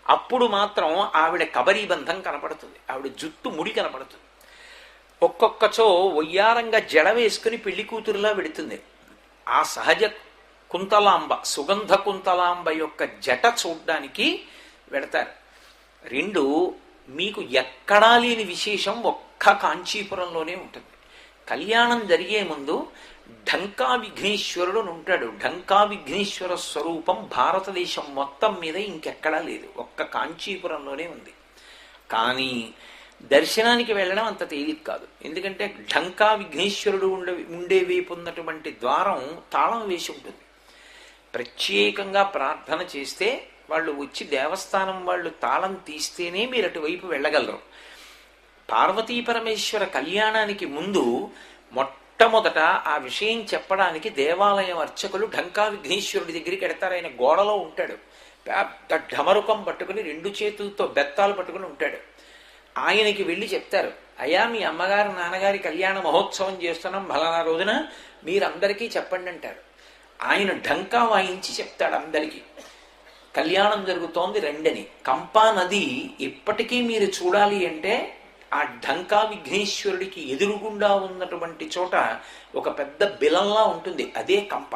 అప్పుడు మాత్రం ఆవిడ కబరీబంధం కనపడుతుంది, ఆవిడ జుట్టు ముడి కనపడుతుంది. ఒక్కొక్కచో వయ్యారంగా జడ వేసుకుని పెళ్లి కూతురులా వెడుతుంది. ఆ సహజ కుంతలాంబ, సుగంధ కుంతలాంబ యొక్క జట చూడ్డానికి వెడతారు. రెండు, మీకు ఎక్కడా లేని విశేషం ఒక్క కాంచీపురంలోనే ఉంటుంది. కళ్యాణం జరిగే ముందు ఢంకా విఘ్నేశ్వరుడు ఉంటాడు. ఢంకా విఘ్నేశ్వర స్వరూపం భారతదేశం మొత్తం మీద ఇంకెక్కడా లేదు, ఒక్క కాంచీపురంలోనే ఉంది. కానీ దర్శనానికి వెళ్ళడం అంత తేలిక కాదు. ఎందుకంటే ఢంకా విఘ్నేశ్వరుడు ఉండే వైపు ఉన్నటువంటి ద్వారం తాళం వేసి ఉంటుంది. ప్రత్యేకంగా ప్రార్థన చేస్తే వాళ్ళు వచ్చి దేవస్థానం వాళ్ళు తాళం తీస్తేనే మీరు అటువైపు వెళ్ళగలరు. పార్వతీ పరమేశ్వర కళ్యాణానికి ముందు మొట్టమొదట ఆ విషయం చెప్పడానికి దేవాలయం అర్చకులు ఢంకా విఘ్నేశ్వరుడి దగ్గరికి ఎడతారు. ఆయన గోడలో ఉంటాడు, పెద్ద ఢమరుకం పట్టుకుని 2 చేతులతో బెత్తాలు పట్టుకుని ఉంటాడు. ఆయనకి వెళ్ళి చెప్తారు, అయ్యా మీ అమ్మగారు నాన్నగారి కళ్యాణ మహోత్సవం చేస్తున్నాం ఫలానా రోజున, మీరందరికీ చెప్పండి అంటారు. ఆయన ఢంకా వాయించి చెప్తాడు అందరికీ, కళ్యాణం జరుగుతోంది రెండని. కంపా నది ఇప్పటికీ మీరు చూడాలి అంటే ఆ ఢంకా విఘ్నేశ్వరుడికి ఎదురుగుండా ఉన్నటువంటి చోట ఒక పెద్ద బిలంలా ఉంటుంది, అదే కంప.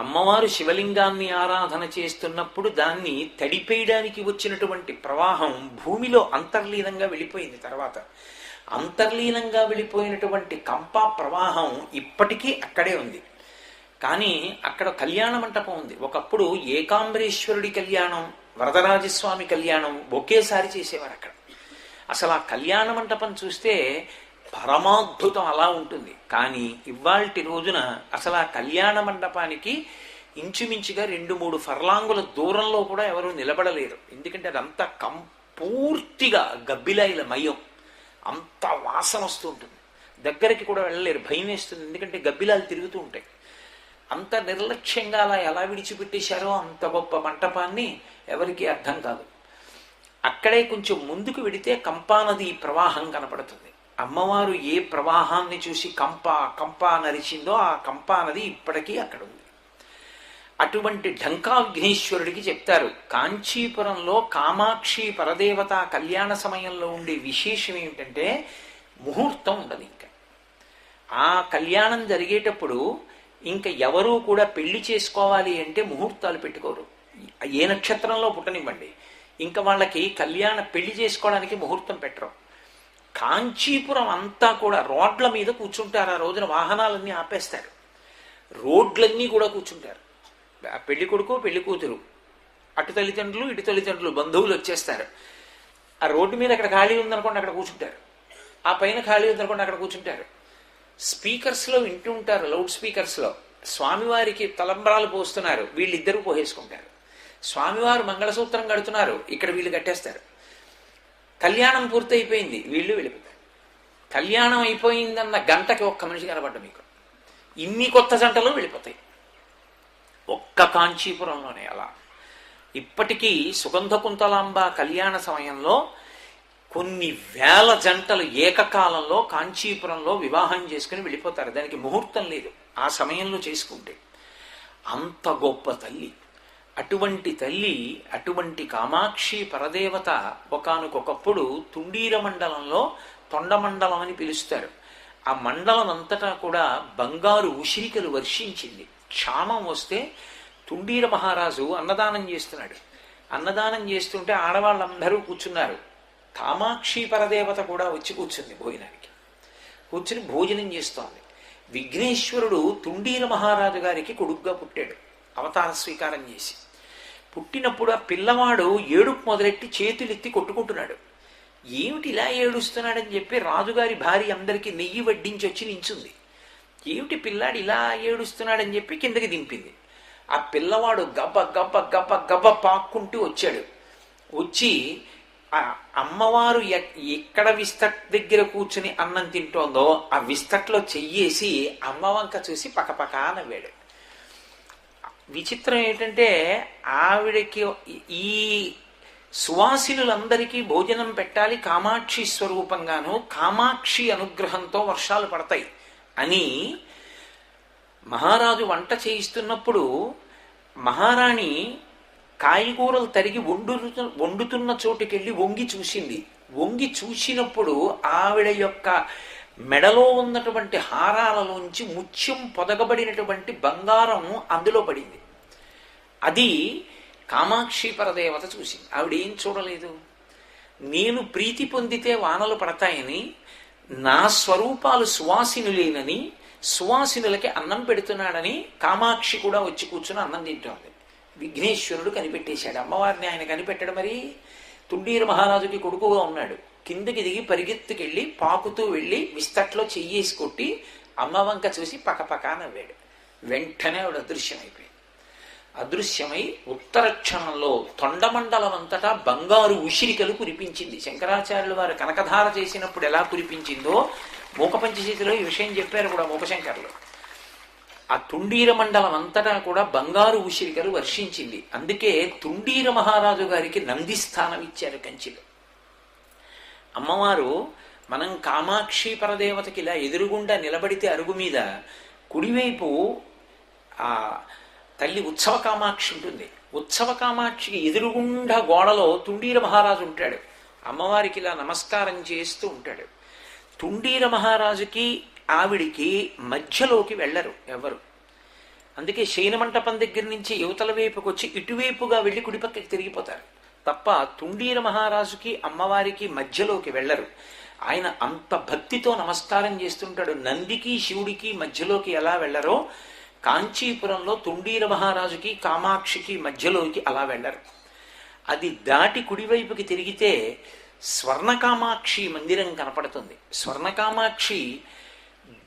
అమ్మవారు శివలింగాన్ని ఆరాధన చేస్తున్నప్పుడు దాన్ని తడిపేయడానికి వచ్చినటువంటి ప్రవాహం భూమిలో అంతర్లీనంగా వెళ్ళిపోయింది. తర్వాత అంతర్లీనంగా వెళ్ళిపోయినటువంటి కంప ప్రవాహం ఇప్పటికీ అక్కడే ఉంది. కానీ అక్కడ కళ్యాణ మంటపం ఉంది. ఒకప్పుడు ఏకాంబరేశ్వరుడి కళ్యాణం, వరదరాజస్వామి కళ్యాణం ఒకేసారి చేసేవారు అక్కడ. అసలు ఆ కళ్యాణ మంటపం చూస్తే పరమాద్భుతం అలా ఉంటుంది. కానీ ఇవాల్టి రోజున అసలు ఆ కళ్యాణ మండపానికి ఇంచుమించుగా 2-3 ఫర్లాంగుల దూరంలో కూడా ఎవరు నిలబడలేరు. ఎందుకంటే అదంతా పూర్తిగా గబ్బిలాయిల మయం, అంత వాసన వస్తూ ఉంటుంది. దగ్గరికి కూడా వెళ్ళలేరు, భయం వేస్తుంది. ఎందుకంటే గబ్బిలాలు తిరుగుతూ ఉంటాయి. అంత నిర్లక్ష్యంగా అలా ఎలా విడిచిపెట్టేశారో అంత గొప్ప మంటపాన్ని ఎవరికి అర్థం కాదు. అక్కడే కొంచెం ముందుకు వెడితే కంపానది ప్రవాహం కనపడుతుంది. అమ్మవారు ఏ ప్రవాహాన్ని చూసి కంపా నరిచిందో ఆ కంపానది ఇప్పటికీ అక్కడ ఉంది. అటువంటి ఢంకా విఘ్నేశ్వరుడికి చెప్తారు, కాంచీపురంలో కామాక్షి పరదేవత కళ్యాణ సమయంలో ఉండే విశేషం ఏమిటంటే ముహూర్తం ఉండదు. ఇంకా ఆ కళ్యాణం జరిగేటప్పుడు ఇంకా ఎవరూ కూడా పెళ్లి చేసుకోవాలి అంటే ముహూర్తాలు పెట్టుకోరు. ఏ నక్షత్రంలో పుట్టనివ్వండి, ఇంకా వాళ్ళకి పెళ్లి చేసుకోవడానికి ముహూర్తం పెట్టరు. కాంచీపురం అంతా కూడా రోడ్ల మీద కూర్చుంటారు. ఆ రోజున వాహనాలన్నీ ఆపేస్తారు, రోడ్లన్నీ కూడా కూర్చుంటారు. పెళ్లి కొడుకు పెళ్లి కూతురు, అటు తల్లిదండ్రులు ఇటు తల్లిదండ్రులు బంధువులు వచ్చేస్తారు. ఆ రోడ్డు మీద అక్కడ ఖాళీ ఉందనుకోండి అక్కడ కూర్చుంటారు, ఆ పైన ఖాళీ ఉందనుకోండి అక్కడ కూర్చుంటారు. స్పీకర్స్లో వింటూ ఉంటారు, లౌడ్ స్పీకర్స్లో స్వామివారికి తలంబరాలు పోస్తున్నారు, వీళ్ళిద్దరూ పోసేసుకుంటారు. స్వామివారు మంగళసూత్రం కడుతున్నారు, ఇక్కడ వీళ్ళు కట్టేస్తారు. కళ్యాణం పూర్తయిపోయింది, వీళ్ళు వెళ్ళిపోతారు. కళ్యాణం అయిపోయిందన్న గంటకి ఒక్క మనిషి కనబడ్డ మీకు ఇన్ని కొత్త జంటలు వెళ్ళిపోతాయి ఒక్క కాంచీపురంలోనే. అలా ఇప్పటికీ సుగంధ కుంతలాంబ కళ్యాణ సమయంలో కొన్ని వేల జంటలు ఏకకాలంలో కాంచీపురంలో వివాహం చేసుకుని వెళ్ళిపోతారు. దానికి ముహూర్తం లేదు, ఆ సమయంలో చేసుకుంటే. అంత గొప్ప తల్లి. అటువంటి తల్లి, అటువంటి కామాక్షి పరదేవత ఒకానొకప్పుడు తుండీర మండలంలో తొండమండలం అని పిలుస్తారు. ఆ మండలం అంతటా కూడా బంగారు ఉసిరికలు వర్షించింది. క్షామం వస్తే తుండీర మహారాజు అన్నదానం చేస్తున్నాడు. అన్నదానం చేస్తుంటే ఆడవాళ్ళందరూ కూర్చున్నారు. కామాక్షి పరదేవత కూడా వచ్చి కూర్చుంది భోజనానికి. కూర్చుని భోజనం చేస్తోంది. విఘ్నేశ్వరుడు తుండీర మహారాజు గారికి కొడుగ్గా పుట్టాడు అవతార స్వీకారం చేసి. పుట్టినప్పుడు ఆ పిల్లవాడు ఏడుపు మొదలెట్టి చేతులెత్తి కొట్టుకుంటున్నాడు. ఏమిటి ఇలా ఏడుస్తున్నాడని చెప్పి రాజుగారి భార్య అందరికీ నెయ్యి వడ్డించి వచ్చి నించుంది. ఏమిటి పిల్లాడు ఇలా ఏడుస్తున్నాడని చెప్పి కిందకి దింపింది. ఆ పిల్లవాడు గబ్బ గబ్బ గబ్బ గబ్బ పాక్కుంటూ వచ్చాడు. వచ్చి ఆ అమ్మవారు ఎక్కడ విస్తట్ దగ్గర కూర్చుని అన్నం తింటోందో ఆ విస్తట్లో చెయ్యేసి అమ్మ వంక చూసి పకపకా నవ్వాడు. విచిత్రం ఏంటంటే ఆవిడకి ఈ సువాసినులందరికీ భోజనం పెట్టాలి కామాక్షి స్వరూపంగాను, కామాక్షి అనుగ్రహంతో వర్షాలు పడతాయి అని మహారాజు వంట చేయిస్తున్నప్పుడు మహారాణి కాయగూరలు తరిగి వండుతున్న చోటుకెళ్ళి వంగి చూసింది. వంగి చూసినప్పుడు ఆవిడ యొక్క మెడలో ఉన్నటువంటి హారాలలోంచి ముత్యం పొదగబడినటువంటి బంగారం అందులో పడింది. అది కామాక్షి పరదేవత చూసింది. ఆవిడేం చూడలేదు. నేను ప్రీతి పొందితే వానలు పడతాయని, నా స్వరూపాలు సువాసినులేనని, సువాసినులకి అన్నం పెడుతున్నాడని కామాక్షి కూడా వచ్చి కూర్చుని అన్నం తింటోంది. విఘ్నేశ్వరుడు కనిపెట్టేశాడు. అమ్మవారిని ఆయన కనిపెట్టాడు. మరి తుండీర మహారాజుకి కొడుకుగా ఉన్నాడు. కిందకి దిగి పరిగెత్తుకెళ్ళి పాకుతూ వెళ్ళి విస్తట్లో చెయ్యేసి కొట్టి అమ్మ వంక చూసి పకపకా నవ్వాడు. వెంటనే ఆవిడ అదృశ్యమైపోయింది. అదృశ్యమై ఉత్తర క్షణంలో తొండమండలం అంతటా బంగారు ఉసిరికలు కురిపించింది. శంకరాచార్యులు వారు కనకధార చేసినప్పుడు ఎలా కురిపించిందో మూకపంచశీతిలో ఈ విషయం చెప్పారు కూడా మూకశంకర్లు. ఆ తుండీర మండలం అంతటా కూడా బంగారు ఉసిరికలు వర్షించింది. అందుకే తుండీర మహారాజు గారికి నందిస్థానం ఇచ్చారు కంచిలో. అమ్మవారు మనం కామాక్షి పరదేవతకి ఇలా ఎదురుగుండా నిలబడితే అరుగు మీద కుడివైపు ఆ తల్లి ఉత్సవ కామాక్షి ఉంటుంది. ఉత్సవ కామాక్షికి ఎదురుగుండా గోడలో తుండీర మహారాజు ఉంటాడు. అమ్మవారికి ఇలా నమస్కారం చేస్తూ ఉంటాడు. తుండీర మహారాజుకి ఆవిడికి మధ్యలోకి వెళ్ళరు ఎవరు. అందుకే శయనమంటపం దగ్గర నుంచి యువతల వైపుకి వచ్చి ఇటువైపుగా వెళ్ళి కుడిపక్కకి తిరిగిపోతారు తప్ప తుండీర మహారాజుకి అమ్మవారికి మధ్యలోకి వెళ్ళరు. ఆయన అంత భక్తితో నమస్కారం చేస్తుంటాడు. నందికి శివుడికి మధ్యలోకి ఎలా వెళ్ళరో కాంచీపురంలో తుండీర మహారాజుకి కామాక్షికి మధ్యలోకి అలా వెళ్ళరు. అది దాటి కుడివైపుకి తిరిగితే స్వర్ణకామాక్షి మందిరం కనపడుతుంది. స్వర్ణకామాక్షి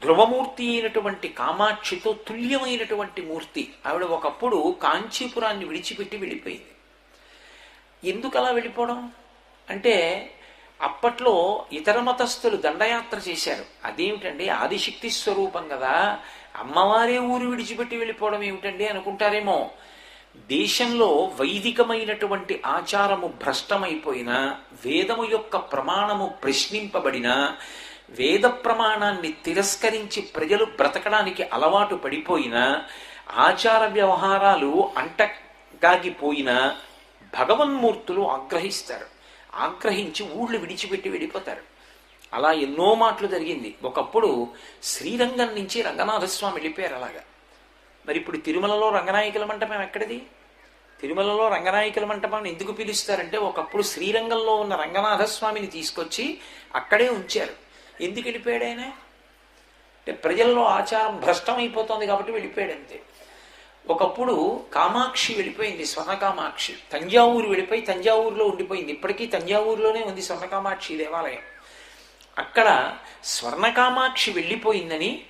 ధ్రువమూర్తి అయినటువంటి కామాక్షితో తుల్యమైనటువంటి మూర్తి. ఆవిడ ఒకప్పుడు కాంచీపురాన్ని విడిచిపెట్టి వెళ్ళిపోయింది. ఎందుకు అలా వెళ్ళిపోవడం అంటే, అప్పట్లో ఇతర మతస్థులు దండయాత్ర చేశారు. అదేమిటండి, ఆదిశక్తి స్వరూపం కదా, అమ్మవారే ఊరు విడిచిపెట్టి వెళ్ళిపోవడం ఏమిటండి అనుకుంటారేమో. దేశంలో వైదికమైనటువంటి ఆచారము భ్రష్టమైపోయినా, వేదము యొక్క ప్రమాణము ప్రశ్నింపబడినా, వేద ప్రమాణాన్ని తిరస్కరించి ప్రజలు బ్రతకడానికి అలవాటు పడిపోయినా, ఆచార వ్యవహారాలు అంటగాగిపోయినా భగవన్మూర్తులు ఆగ్రహిస్తారు. ఆగ్రహించి ఊళ్ళు విడిచిపెట్టి వెళ్ళిపోతారు. అలా ఎన్నో మాటలు జరిగింది. ఒకప్పుడు శ్రీరంగం నుంచి రంగనాథస్వామి వెళ్ళిపోయారు అలాగా. మరి ఇప్పుడు తిరుమలలో రంగనాయకుల మంటపం ఎక్కడిది? తిరుమలలో రంగనాయకుల మంటపాన్ని ఎందుకు పిలుస్తారంటే, ఒకప్పుడు శ్రీరంగంలో ఉన్న రంగనాథస్వామిని తీసుకొచ్చి అక్కడే ఉంచారు. ఎందుకు వెళ్ళిపోయాడు ఆయన అంటే, ప్రజల్లో ఆచారం భ్రష్టమైపోతుంది కాబట్టి వెళ్ళిపోయాడు అంతే. ఒకప్పుడు కామాక్షి వెళ్ళిపోయింది, స్వర్ణకామాక్షి. తంజావూరు వెళ్ళిపోయి తంజావూరులో ఉండిపోయింది. ఇప్పటికీ తంజావూరులోనే ఉంది స్వర్ణకామాక్షి దేవాలయం. అక్కడ స్వర్ణకామాక్షి వెళ్ళిపోయిందని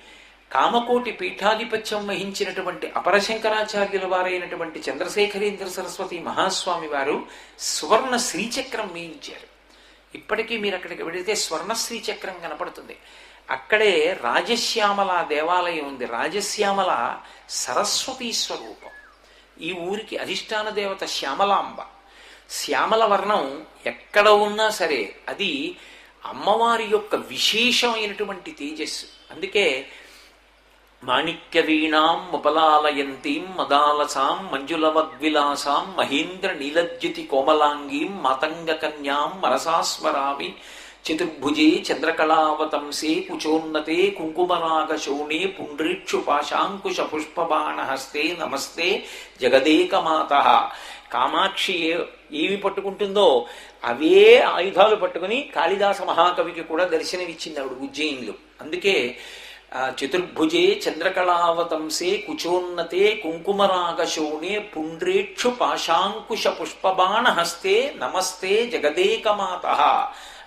కామకోటి పీఠాధిపత్యం వహించినటువంటి అపరశంకరాచార్యుల వారైనటువంటి చంద్రశేఖరేంద్ర సరస్వతి మహాస్వామి వారు సువర్ణ శ్రీచక్రం వేయించారు. ఇప్పటికీ మీరు అక్కడికి వెళితే స్వర్ణ శ్రీచక్రం కనపడుతుంది. అక్కడే రాజశ్యామల దేవాలయం ఉంది. రాజశ్యామల సరస్వతీ స్వరూపం. ఈ ఊరికి అధిష్టాన దేవత శ్యామలాంబ. శ్యామల వర్ణం ఎక్కడ ఉన్నా సరే అది అమ్మవారి యొక్క విశేషమైనటువంటి తేజస్సు. అందుకే మాణిక్య వీణాం ముపలాలయంతీం మదాలసాం మంజులవద్విలాసాం మహేంద్ర నీలద్యుతి కోమలాంగీం మాతంగ కన్యాం మనసాస్మరామి చతుర్భుజే చంద్రకళావతంసే కుచోన్నతే కుంకుమరాగశోణే పుండ్రీక్షు పాశాంకుశ పుష్పబాణహస్తే నమస్తే జగదేకమాత. కామాక్షి ఏమి పట్టుకుంటుందో అవే ఆయుధాలు పట్టుకుని కాళిదాస మహాకవికి కూడా దర్శనమిచ్చింది ఆవిడ ఉజ్జయిన్లు. అందుకే చతుర్భుజే చంద్రకళావతంసే కుచోన్నతే కుంకుమరాగశోణే పుండ్రేక్షు పాశాంకుశ పుష్పబాణహస్తే నమస్తే జగదేకమాత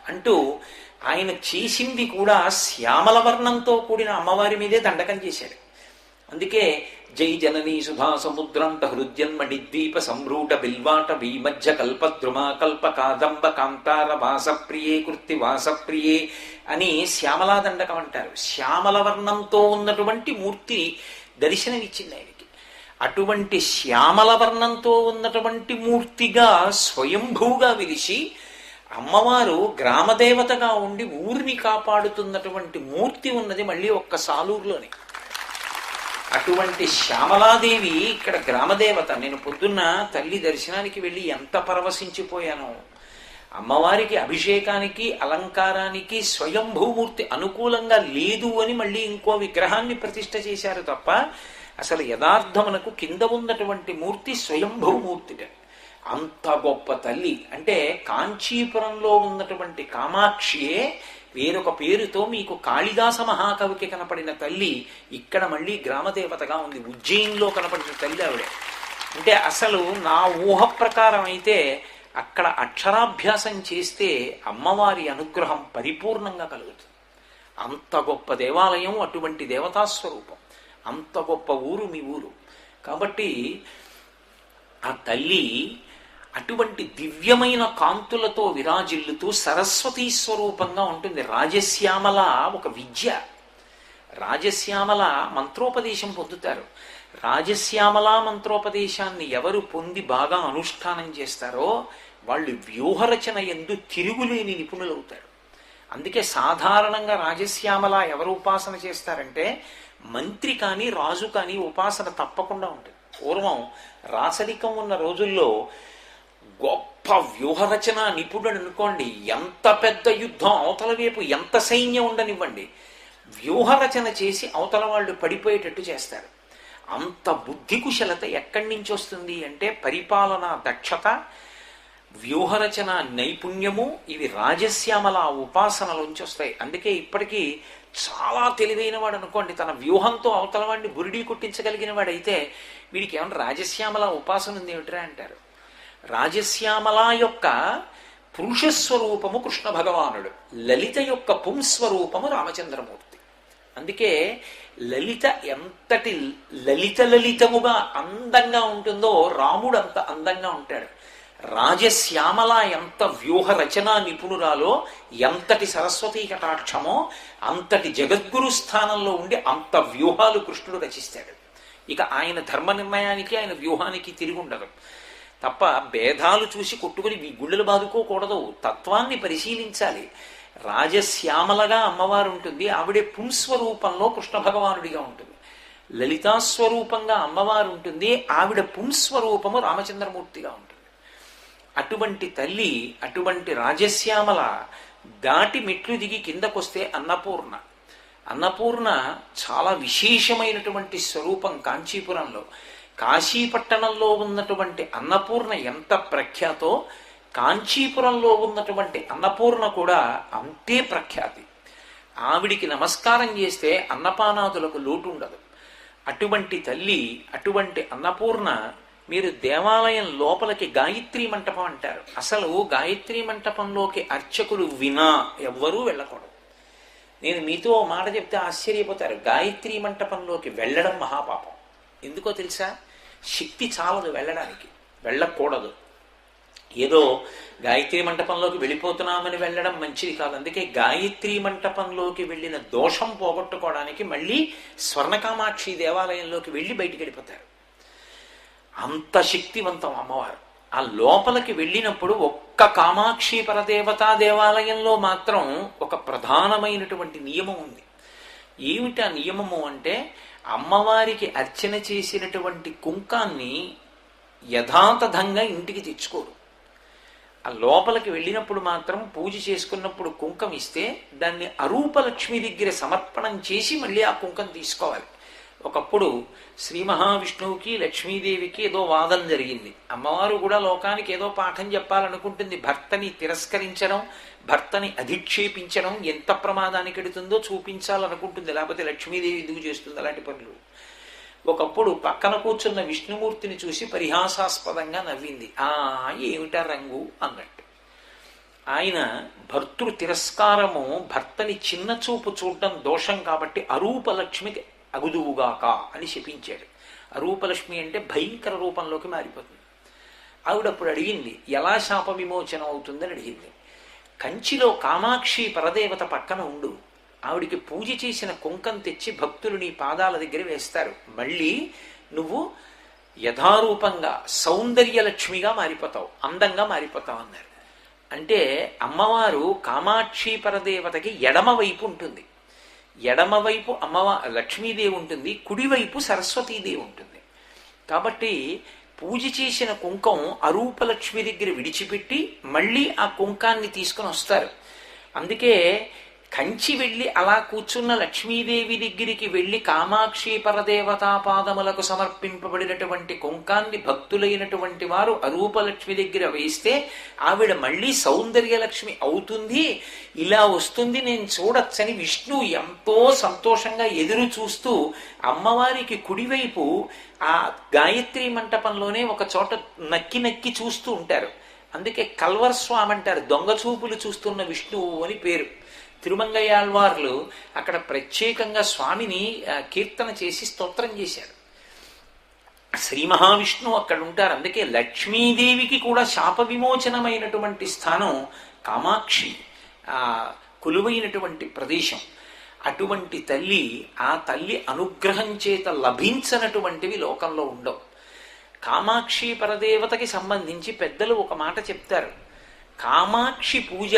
అంటూ ఆయన చేసింది కూడా శ్యామల వర్ణంతో కూడిన అమ్మవారి మీదే దండకం చేశాడు. అందుకే జై జననీ సుధా సముద్రంత హృద్యన్మణిద్వీప సంభ్రూట బిల్వాట భీమజ్జ కల్పద్రుమా కల్ప కాదంబ కాంతార వాసప్రియే కృత్తి వాసప్రియే అని శ్యామలా దండకం అంటారు. శ్యామల వర్ణంతో ఉన్నటువంటి మూర్తి దర్శనమిచ్చింది ఆయనకి. అటువంటి శ్యామల వర్ణంతో ఉన్నటువంటి మూర్తిగా స్వయంభూగా విలిసి అమ్మవారు గ్రామదేవతగా ఉండి ఊరిని కాపాడుతున్నటువంటి మూర్తి ఉన్నది మళ్ళీ ఒక్క సాలూరులోనే. అటువంటి శ్యామలాదేవి ఇక్కడ గ్రామదేవత. నేను పొద్దున్న తల్లి దర్శనానికి వెళ్ళి ఎంత పరవశించిపోయానో. అమ్మవారికి అభిషేకానికి అలంకారానికి స్వయంభూమూర్తి అనుకూలంగా లేదు అని మళ్ళీ ఇంకో విగ్రహాన్ని ప్రతిష్ఠ చేశారు తప్ప అసలు యథార్థమునకు కింద ఉన్నటువంటి మూర్తి స్వయంభూమూర్తిట. అంత గొప్ప తల్లి. అంటే కాంచీపురంలో ఉన్నటువంటి కామాక్షియే వేరొక పేరుతో మీకు కాళిదాస మహాకవికి కనపడిన తల్లి ఇక్కడ మళ్ళీ గ్రామదేవతగా ఉంది. ఉజ్జయిన్లో కనపడిన తల్లి ఆవిడ. అంటే అసలు నా ఊహ ప్రకారం అయితే అక్కడ అక్షరాభ్యాసం చేస్తే అమ్మవారి అనుగ్రహం పరిపూర్ణంగా కలుగుతుంది. అంత గొప్ప దేవాలయం, అటువంటి దేవతాస్వరూపం, అంత గొప్ప ఊరు మీ ఊరు. కాబట్టి ఆ తల్లి అటువంటి దివ్యమైన కాంతులతో విరాజిల్లుతూ సరస్వతీ స్వరూపంగా ఉంటుంది. రాజశ్యామల ఒక విద్య. రాజశ్యామల మంత్రోపదేశం పొందుతారు. రాజశ్యామల మంత్రోపదేశాన్ని ఎవరు పొంది బాగా అనుష్ఠానం చేస్తారో వాళ్ళు వ్యూహరచన యందు తిరుగులేని నిపుణులవుతారు. అందుకే సాధారణంగా రాజశ్యామల ఎవరు ఉపాసన చేస్తారంటే మంత్రి కానీ రాజు కానీ ఉపాసన తప్పకుండా ఉంటుంది. పూర్వం రాచరికం ఉన్న రోజుల్లో గొప్ప వ్యూహరచన నిపుణుడు అనుకోండి, ఎంత పెద్ద యుద్ధం అవతల వైపు ఎంత సైన్యం ఉండనివ్వండి, వ్యూహరచన చేసి అవతల వాళ్ళు పడిపోయేటట్టు చేస్తారు. అంత బుద్ధి కుశలత ఎక్కడి నుంచి వస్తుంది అంటే పరిపాలనా దక్షత, వ్యూహరచన నైపుణ్యము, ఇవి రాజశ్యామల ఉపాసనలోంచి వస్తాయి. అందుకే ఇప్పటికీ చాలా తెలివైన వాడు అనుకోండి, తన వ్యూహంతో అవతల వాడిని బురిడీ కుట్టించగలిగిన వాడైతే వీడికి ఏమన్నా రాజశ్యామల ఉపాసన ఉంది ఏమిట్రా అంటారు. రాజశ్యామల యొక్క పురుషస్వరూపము కృష్ణ భగవానుడు, లలిత యొక్క పుంస్వరూపము రామచంద్రమూర్తి. అందుకే లలిత ఎంతటి లలితముగా అందంగా ఉంటుందో రాముడు అంత అందంగా ఉంటాడు. రాజశ్యామల ఎంత వ్యూహ రచనా నిపుణురాలో, ఎంతటి సరస్వతీ కటాక్షమో అంతటి జగద్గురు స్థానంలో ఉండి అంత వ్యూహాలు కృష్ణుడు రచిస్తాడు. ఇక ఆయన ధర్మ నిర్ణయానికి ఆయన వ్యూహానికి తిరిగి ఉండదు తప్ప భేదాలు చూసి కొట్టుకుని మీ గుళ్ళలు బాదుకోకూడదు. తత్వాన్ని పరిశీలించాలి. రాజశ్యామలగా అమ్మవారు ఉంటుంది, ఆవిడే పుంస్వరూపంలో కృష్ణ భగవానుడిగా ఉంటుంది. లలితాస్వరూపంగా అమ్మవారు ఉంటుంది, ఆవిడ పుంస్వరూపము రామచంద్రమూర్తిగా ఉంటుంది. అటువంటి తల్లి, అటువంటి రాజశ్యామల దాటి మెట్లు దిగి కిందకొస్తే అన్నపూర్ణ. అన్నపూర్ణ చాలా విశేషమైనటువంటి స్వరూపం కాంచీపురంలో. కాశీపట్టణంలో ఉన్నటువంటి అన్నపూర్ణ ఎంత ప్రఖ్యాతో కాంచీపురంలో ఉన్నటువంటి అన్నపూర్ణ కూడా అంతే ప్రఖ్యాతి. ఆవిడికి నమస్కారం చేస్తే అన్నపానాదులకు లోటు ఉండదు. అటువంటి తల్లి, అటువంటి అన్నపూర్ణ. మీరు దేవాలయం లోపలికి గాయత్రీ మంటపం అంటారు. అసలు గాయత్రీ మంటపంలోకి అర్చకులు వినా ఎవ్వరూ వెళ్ళకూడదు. నేను మీతో మాట చెప్తే ఆశ్చర్యపోతారు. గాయత్రీ మంటపంలోకి వెళ్ళడం మహాపాపం. ఎందుకో తెలుసా? శక్తి చాలదు వెళ్ళడానికి, వెళ్ళకూడదు. ఏదో గాయత్రీ మంటపంలోకి వెళ్ళిపోతున్నామని వెళ్ళడం మంచిది కాదు. అందుకే గాయత్రీ మంటపంలోకి వెళ్ళిన దోషం పోగొట్టుకోవడానికి మళ్ళీ స్వర్ణకామాక్షి దేవాలయంలోకి వెళ్ళి బయటికి వెళ్ళిపోతారు. అంత శక్తివంతం అమ్మవారు. ఆ లోపలికి వెళ్ళినప్పుడు ఒక్క కామాక్షి పరదేవతా దేవాలయంలో మాత్రం ఒక ప్రధానమైనటువంటి నియమం ఉంది. ఏమిటి ఆ నియమము అంటే, అమ్మవారికి అర్చన చేసినటువంటి కుంకాన్ని యథాతథంగా ఇంటికి తెచ్చుకోరు. ఆ లోపలికి వెళ్ళినప్పుడు మాత్రం పూజ చేసుకున్నప్పుడు కుంకం ఇస్తే దాన్ని అరూపలక్ష్మి దగ్గర సమర్పణం చేసి మళ్ళీ ఆ కుంకం తీసుకోవాలి. ఒకప్పుడు శ్రీ మహావిష్ణువుకి లక్ష్మీదేవికి ఏదో వాదన జరిగింది. అమ్మవారు కూడా లోకానికి ఏదో పాఠం చెప్పాలనుకుంటుంది. భర్తని తిరస్కరించడం, భర్తని అధిక్షేపించడం ఎంత ప్రమాదానికి ఎడుతుందో చూపించాలనుకుంటుంది. లేకపోతే లక్ష్మీదేవి ఎందుకు చేస్తుంది అలాంటి పనులు? ఒకప్పుడు పక్కన కూర్చున్న విష్ణుమూర్తిని చూసి పరిహాసాస్పదంగా నవ్వింది. ఏమిటా రంగు అన్నట్టు. ఆయన భర్తృ తిరస్కారము, భర్తని చిన్న చూపు చూడడం దోషం కాబట్టి అరూపలక్ష్మికి అగుదువుగాక అని శపించాడు. అరూపలక్ష్మి అంటే భయంకర రూపంలోకి మారిపోతుంది. ఆవిడప్పుడు అడిగింది, ఎలా శాప విమోచనం అవుతుందని అడిగింది. కంచిలో కామాక్షి పరదేవత పక్కన ఉండు, ఆవిడికి పూజ చేసిన కుంకం తెచ్చి భక్తులు నీ పాదాల దగ్గర వేస్తారు, మళ్ళీ నువ్వు యథారూపంగా సౌందర్యలక్ష్మిగా మారిపోతావు, అందంగా మారిపోతావు అన్నారు. అంటే అమ్మవారు కామాక్షి పరదేవతకి ఎడమ వైపు ఉంటుంది. ఎడమవైపు లక్ష్మీదేవి ఉంటుంది, కుడివైపు సరస్వతీదేవి ఉంటుంది. కాబట్టి పూజ చేసిన కుంకం అరూపలక్ష్మి దగ్గర విడిచిపెట్టి మళ్ళీ ఆ కుంకాన్ని తీసుకుని వస్తారు. అందుకే కంచి వెళ్ళి అలా కూర్చున్న లక్ష్మీదేవి దగ్గరికి వెళ్ళి కామాక్షి పరదేవతా పాదములకు సమర్పింపబడినటువంటి కుంకాన్ని భక్తులైనటువంటి వారు అరూపలక్ష్మి దగ్గర వేస్తే ఆవిడ మళ్ళీ సౌందర్యలక్ష్మి అవుతుంది, ఇలా వస్తుంది, నేను చూడొచ్చని విష్ణు ఎంతో సంతోషంగా ఎదురు చూస్తూ అమ్మవారికి కుడివైపు ఆ గాయత్రి మంటపంలోనే ఒక చోట నక్కి నక్కి చూస్తూ ఉంటారు. అందుకే కల్వర్స్వామి అంటారు, దొంగ చూపులు చూస్తున్న విష్ణువు అని పేరు. తిరుమంగయాళ్వార్లు అక్కడ ప్రత్యేకంగా స్వామిని కీర్తన చేసి స్తోత్రం చేశారు. శ్రీ మహావిష్ణువు అక్కడ ఉంటారు. అందుకే లక్ష్మీదేవికి కూడా శాప విమోచనమైనటువంటి స్థానం కామాక్షి, కొలువైనటువంటి ప్రదేశం. అటువంటి తల్లి, ఆ తల్లి అనుగ్రహం చేత లభించనటువంటివి లోకంలో ఉండవు. కామాక్షి పరదేవతకి సంబంధించి పెద్దలు ఒక మాట చెప్తారు. కామాక్షి పూజ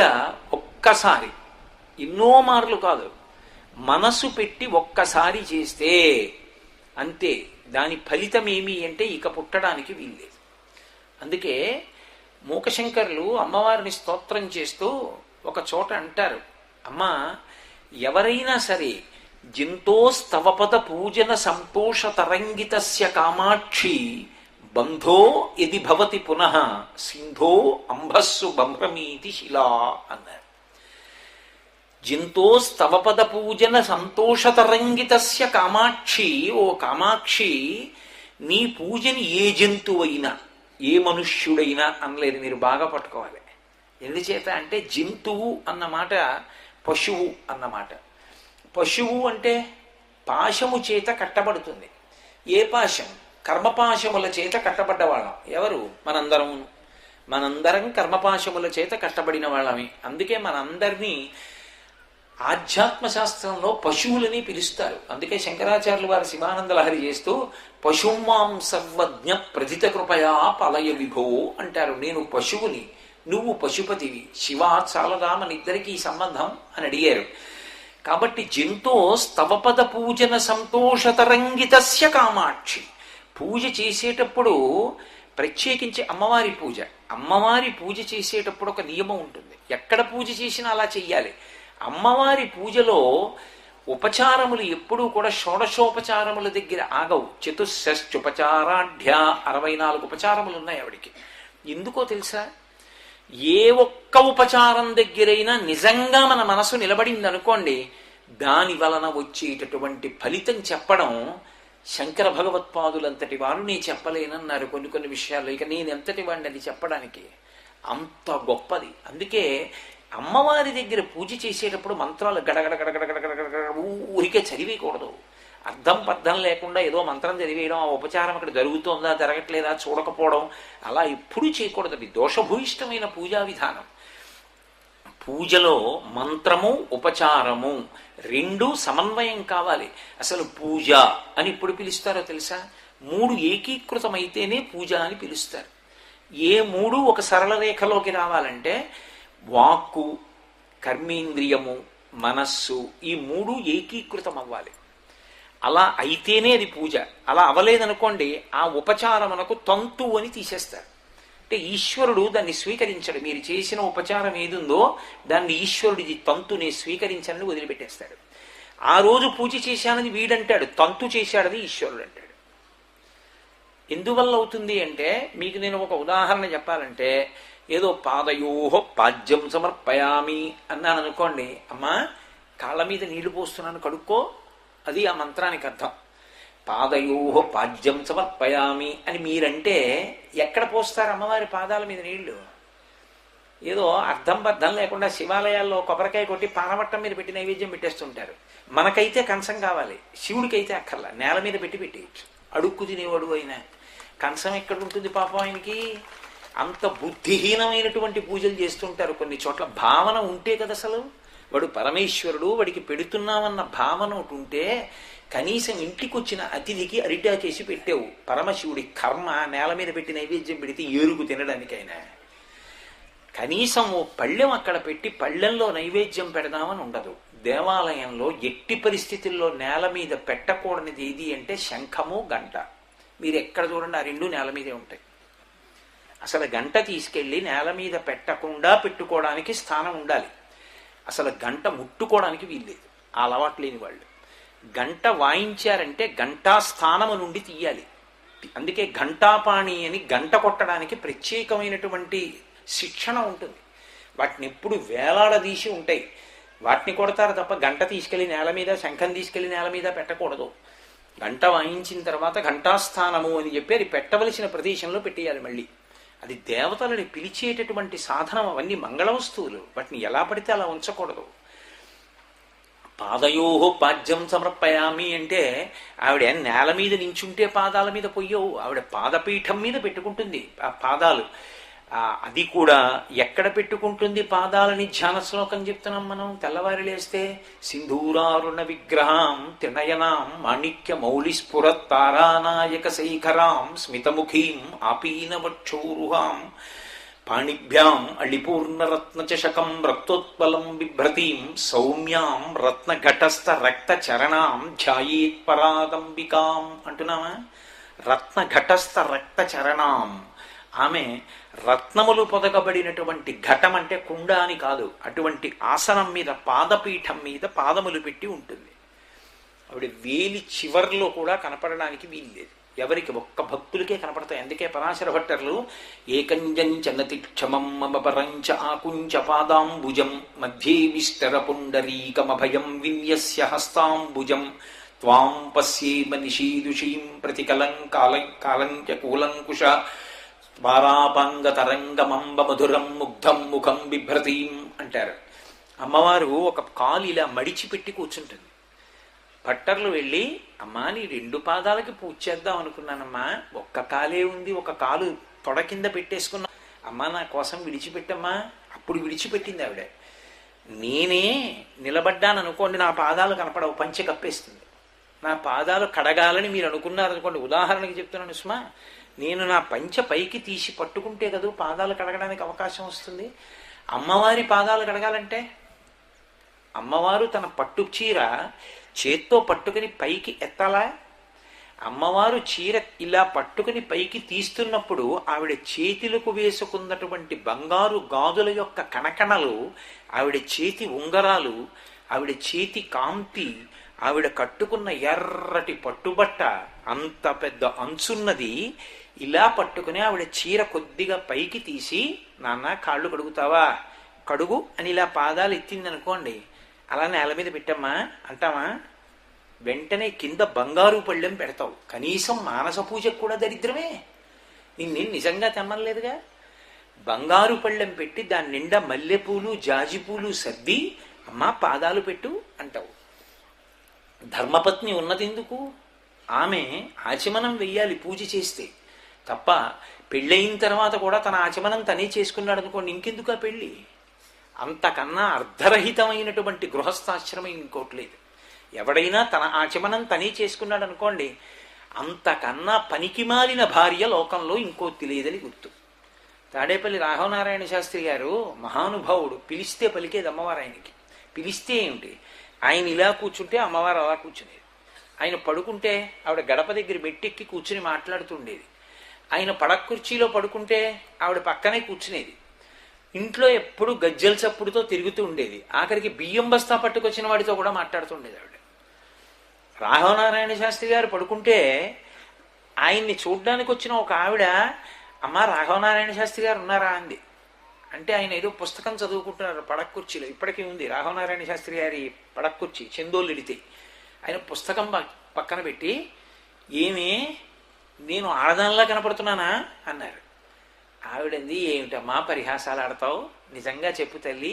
ఒక్కసారి, ఎన్నో మార్లు కాదు, మనసు పెట్టి ఒక్కసారి చేస్తే అంతే, దాని ఫలితం ఏమి అంటే ఇక పుట్టడానికి వీల్లేదు. అందుకే మూకశంకరులు అమ్మవారిని స్తోత్రం చేస్తూ ఒక చోట అంటారు, అమ్మా ఎవరైనా సరే జింతోస్తవపద పూజన సంతోష తరంగితస్య కామాక్షి బంధో ఎది భవతి పునః సింధో అంబస్సు బంభ్రమీతి శిలా అన్నారు. జింతోస్తవపద పూజన సంతోషతరంగితస్య కామాక్షి, ఓ కామాక్షి నీ పూజని ఏ జంతువైనా ఏ మనుష్యుడైనా అనలేదు, మీరు బాగా పట్టుకోవాలి. ఎందుచేత అంటే జంతువు అన్నమాట పశువు అన్నమాట. పశువు అంటే పాశము చేత కట్టబడుతుంది. ఏ పాశం? కర్మపాశముల చేత కట్టబడ్డవాళ్ళం. ఎవరు? మనందరం కర్మపాశముల చేత కట్టబడిన వాళ్ళమే. అందుకే మనందరినీ ఆధ్యాత్మ శాస్త్రంలో పశువులని పిలుస్తారు. అందుకే శంకరాచార్యులు వారు శివానంద లహరి చేస్తూ పశుమాం సర్వజ్ఞ ప్రథిత కృపయా పలయ విభో అంటారు. నేను పశువుని, నువ్వు పశుపతివి, శివ చాలదా మన ఇద్దరికి ఈ సంబంధం అని అడిగారు. కాబట్టి జంతో స్తవపద పూజన సంతోషతరంగితస్య కామాక్షి. పూజ చేసేటప్పుడు ప్రత్యేకించి అమ్మవారి పూజ చేసేటప్పుడు ఒక నియమం ఉంటుంది. ఎక్కడ పూజ చేసినా అలా చెయ్యాలి. అమ్మవారి పూజలో ఉపచారములు ఎప్పుడూ కూడా షోడశోపచారముల దగ్గర ఆగవు. చతుషష్ట్యుపచారాఢ్య 64 ఉపచారములు ఉన్నాయి ఆవిడికి. ఎందుకో తెలుసా? ఏ ఒక్క ఉపచారం దగ్గరైనా నిజంగా మన మనసు నిలబడింది అనుకోండి, దాని వలన వచ్చేటటువంటి ఫలితం చెప్పడం శంకర భగవత్పాదులంతటి వారు నేను చెప్పలేనన్నారు కొన్ని విషయాల్లో. ఇక నేను ఎంతటి వాడిని అది చెప్పడానికి, అంత గొప్పది. అందుకే అమ్మవారి దగ్గర పూజ చేసేటప్పుడు మంత్రాలు గడగడ గడగడ గడగడ ఊరికే చదివేయకూడదు. అర్థం పర్థం లేకుండా ఏదో మంత్రం చదివేయడం, ఆ ఉపచారం అక్కడ జరుగుతోందా జరగట్లేదా చూడకపోవడం, అలా ఎప్పుడూ చేయకూడదు. అది దోషభూయిష్టమైన పూజా విధానం. పూజలో మంత్రము ఉపచారము రెండు సమన్వయం కావాలి. అసలు పూజ అని ఇప్పుడు పిలుస్తారో తెలుసా? 3 ఏకీకృతమైతేనే పూజ అని పిలుస్తారు. ఏ 3 ఒక సరళ రేఖలోకి రావాలంటే వాక్కు, కర్మేంద్రియము, మనస్సు, ఈ 3 ఏకీకృతం అవ్వాలి. అలా అయితేనే అది పూజ. అలా అవ్వలేదనుకోండి, ఆ ఉపచారమునకు తంతు అని తీసేస్తారు. అంటే ఈశ్వరుడు దాన్ని స్వీకరించడు. మీరు చేసిన ఉపచారం ఏదుందో దాన్ని ఈశ్వరుడిది తంతుని స్వీకరించని వదిలిపెట్టేస్తాడు. ఆ రోజు పూజ చేశానని వీడంటాడు, తంతు చేశాడని ఈశ్వరుడు అంటాడు. ఎందువల్ల అవుతుంది అంటే, మీకు నేను ఒక ఉదాహరణ చెప్పాలంటే, ఏదో పాదయోహ పాద్యం సమర్పయామి అన్నాను అనుకోండి, అమ్మా కాళ్ళ మీద నీళ్లు పోస్తున్నాను కడుక్కో, అది ఆ మంత్రానికి అర్థం. పాదయోహ పాద్యం సమర్పయామి అని మీరంటే ఎక్కడ పోస్తారు అమ్మవారి పాదాల మీద నీళ్లు? ఏదో అర్థం బద్ధం లేకుండా శివాలయాల్లో కొబ్బరికాయ కొట్టి పానవట్టం మీద పెట్టి నైవేద్యం పెట్టేస్తుంటారు. మనకైతే కంచం కావాలి, శివుడికైతే అక్కర్లా, నేల మీద పెట్టేయచ్చు. అడుక్కు తినేవాడు అయినా కంచం ఎక్కడ ఉంటుంది పాపం ఆయనకి? అంత బుద్ధిహీనమైనటువంటి పూజలు చేస్తుంటారు. కొన్ని చోట్ల భావన ఉంటే కదా అసలు వాడు పరమేశ్వరుడు, వాడికి పెడుతున్నామన్న భావన ఒకటి ఉంటే, కనీసం ఇంటికి వచ్చిన అతిథికి అరిటాకేసి పెట్టావు, పరమశివుడి కర్మ నేల మీద పెట్టి నైవేద్యం పెడితే ఏరుగు తినడానికైనా కనీసం ఓ పళ్ళెం అక్కడ పెట్టి పళ్ళెంలో నైవేద్యం పెడదామని ఉండదు. దేవాలయంలో ఎట్టి పరిస్థితుల్లో నేల మీద పెట్టకూడనిది ఏది అంటే శంఖము గంట. మీరు ఎక్కడ చూడండి ఆ రెండు నేల మీదే ఉంటాయి. అసలు గంట తీసుకెళ్ళి నేల మీద పెట్టకుండా పెట్టుకోవడానికి స్థానం ఉండాలి. అసలు గంట ముట్టుకోవడానికి వీల్లేదు ఆ అలవాటు లేని వాళ్ళు. గంట వాయించారంటే గంటా స్థానము నుండి తీయాలి. అందుకే ఘంటాపాణి అని గంట కొట్టడానికి ప్రత్యేకమైనటువంటి శిక్షణ ఉంటుంది. వాటిని ఎప్పుడు వేలాడదీసి ఉంటాయి, వాటిని కొడతారు తప్ప గంట తీసుకెళ్లి నేల మీద, శంఖం తీసుకెళ్లి నేల మీద పెట్టకూడదు. గంట వాయించిన తర్వాత ఘంటాస్థానము అని చెప్పి అది పెట్టవలసిన ప్రదేశంలో పెట్టేయాలి. మళ్ళీ అది దేవతలని పిలిచేటటువంటి సాధనం. అవన్నీ మంగళ వస్తువులు, వాటిని ఎలా పడితే అలా ఉంచకూడదు. పాదయోహో పాద్యం సమర్పయామి అంటే ఆవిడ నేల మీద నించుంటే పాదాల మీద పొయ్యవు, ఆవిడ పాదపీఠం మీద పెట్టుకుంటుంది ఆ పాదాలు. అది కూడా ఎక్కడ పెట్టుకుంటుంది పాదాలని ధ్యాన శ్లోకం చెప్తున్నాం మనం. తెల్లవారి లేస్తే సింధూరారుణ విగ్రహాం త్రినయనాం మాణిక్య మౌళి స్ఫురత్ తారానాయక శైఖరాం స్మితముఖీం ఆపీనవక్షోరుహాం పాణిభ్యాం అళిపూర్ణరత్నచషకం రక్తోత్పలం బిభ్రతీం సౌమ్యాం రత్నఘటస్థ రక్త చరణాం ధ్యాయేత్ పరాదంబికాం అంటున్నామా. రత్నఘటస్థ రక్త చరణాం, ఆమె రత్నములు పొదగబడినటువంటి ఘటం అంటే కుండ అని కాదు, అటువంటి ఆసనం మీద పాదపీఠం మీద పాదములు పెట్టి ఉంటుంది. ఆవిడ వేలి చివర్లో కూడా కనపడడానికి వీల్లేదు, ఎవరికి ఒక్క భక్తులకే కనపడతాయి. అందుకే పరాశర భట్టర్లు ఏకంజం చన్నతి క్షమం మమపరంచ ఆకుంచ పాదాంబుజం మధ్యే విస్తర పుండరీకమభయం విన్యస్య హస్తాంబుజం త్వాం పశ్యేమ నిషీదుషీం ప్రతికలం కాలంచ కూలంకుశ వారాపాంగ తరంగమంబ మధురం ముగ్ధం ముఖం బిభ్రతీం అంటారు. అమ్మవారు ఒక కాలు ఇలా మడిచిపెట్టి కూర్చుంటుంది. భట్టర్లు వెళ్ళి, అమ్మా నీ రెండు పాదాలకి పూజ చేద్దాం అనుకున్నానమ్మా, ఒక్క కాలే ఉంది, ఒక కాలు తొడ కింద పెట్టేసుకున్నా, అమ్మా నా కోసం విడిచిపెట్టమ్మా. అప్పుడు విడిచిపెట్టింది ఆవిడ. నేనే నిలబడ్డాను అనుకోండి, నా పాదాలు కనపడవు, పంచె కప్పేస్తుంది. నా పాదాలు కడగాలని మీరు అనుకున్నారనుకోండి, ఉదాహరణకి చెప్తున్నాను సుమా, నేను నా పంచె పైకి తీసి పట్టుకుంటే కదా పాదాలు కడగడానికి అవకాశం వస్తుంది. అమ్మవారి పాదాలు కడగాలంటే అమ్మవారు తన పట్టు చీర చేత్తో పట్టుకుని పైకి ఎత్తాలా? అమ్మవారు చీర ఇలా పట్టుకుని పైకి తీస్తున్నప్పుడు ఆవిడ చేతులకు వేసుకున్నటువంటి బంగారు గాజుల యొక్క కణకణలు, ఆవిడ చేతి ఉంగరాలు, ఆవిడ చేతి కాంతి, ఆవిడ కట్టుకున్న ఎర్రటి పట్టుబట్ట, అంత పెద్ద అంచున్నది, ఇలా పట్టుకుని ఆవిడ చీర కొద్దిగా పైకి తీసి, నాన్న కాళ్ళు కడుగుతావా, కడుగు అని ఇలా పాదాలు ఎత్తిందనుకోండి, అలా నేల మీద పెట్టమ్మా అంటావా? వెంటనే కింద బంగారు పళ్ళెం పెడతావు. కనీసం మానస పూజకు కూడా దరిద్రమే. నిన్ను నిజంగా తెమ్మలేదుగా. బంగారు పళ్ళెం పెట్టి దాని నిండా మల్లెపూలు జాజిపూలు సర్ది, అమ్మా పాదాలు పెట్టు అంటావు. ధర్మపత్ని ఉన్నదెందుకు? ఆమె ఆచమనం వెయ్యాలి పూజ చేస్తే తప్ప. పెళ్ళయిన తర్వాత కూడా తన ఆచమనం తనే చేసుకున్నాడు అనుకోండి, ఇంకెందుకు ఆ పెళ్ళి? అంతకన్నా అర్ధరహితమైనటువంటి గృహస్థాశ్రమం ఇంకోటి లేదు. ఎవడైనా తన ఆచమనం తనే చేసుకున్నాడు అనుకోండి, అంతకన్నా పనికిమాలిన భార్య లోకంలో ఇంకోటి లేదని గుర్తు. తాడేపల్లి రాఘవనారాయణ శాస్త్రి గారు మహానుభావుడు, పిలిస్తే పలికేది అమ్మవారు. ఆయనకి పిలిస్తే ఏమిటి, ఆయన ఇలా కూర్చుంటే అమ్మవారు అలా కూర్చునేది. ఆయన పడుకుంటే ఆవిడ గడప దగ్గర మెట్టెక్కి కూర్చుని మాట్లాడుతుండేది. ఆయన పడక కుర్చీలో పడుకుంటే ఆవిడ పక్కనే కూర్చునేది. ఇంట్లో ఎప్పుడు గజ్జల చప్పుడుతో తిరుగుతూ ఉండేది. ఆఖరికి బియ్యం బస్తా పట్టుకొచ్చిన వాడితో కూడా మాట్లాడుతుండేది ఆవిడ. రాఘవనారాయణ శాస్త్రి గారు పడుకుంటే ఆయన్ని చూడ్డానికి వచ్చిన ఒక ఆవిడ, అమ్మ రాఘవనారాయణ శాస్త్రి గారు ఉన్నారా అంది. అంటే ఆయన ఏదో పుస్తకం చదువుకుంటున్నారు పడక కుర్చీలో. ఇప్పటికీ ఉంది రాఘవనారాయణ శాస్త్రి గారి పడక కుర్చీ, చందోళ్ళిడితే. ఆయన పుస్తకం పక్కన పెట్టి, ఏమి నేను ఆడదానిలా కనపడుతున్నానా అన్నారు. ఆవిడంది, ఏమిటమ్మా పరిహాసాలు ఆడతావు, నిజంగా చెప్పు తల్లి,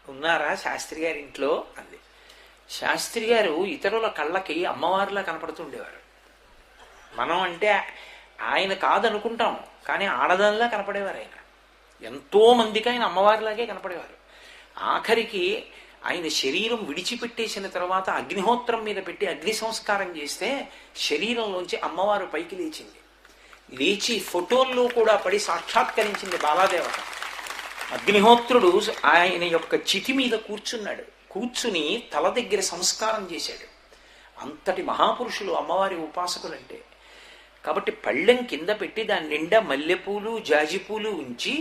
ఉన్నారా శాస్త్రి గారి ఇంట్లో అంది. శాస్త్రి గారు ఇతరుల కళ్ళకి అమ్మవారిలా కనపడుతుండేవారు. మనం అంటే ఆయన కాదనుకుంటాం, కానీ ఆడదానిలా కనపడేవారు ఆయన. ఎంతో మందికి ఆయన అమ్మవారిలాగే కనపడేవారు. ఆఖరికి ఆయన శరీరం విడిచిపెట్టేసిన తర్వాత అగ్నిహోత్రం మీద పెట్టి అగ్ని సంస్కారం చేస్తే శరీరంలోంచి అమ్మవారు పైకి లేచింది. లేచి ఫోటోల్లో కూడా పడి సాక్షాత్కరించింది బాలాదేవత. అగ్నిహోత్రుడు ఆయన యొక్క చితి మీద కూర్చున్నాడు. కూర్చుని తల దగ్గర సంస్కారం చేశాడు. అంతటి మహాపురుషులు అమ్మవారి ఉపాసకులంటే. కాబట్టి పళ్ళెం కింద పెట్టి దాని నిండా మల్లెపూలు జాజిపూలు ఉంచి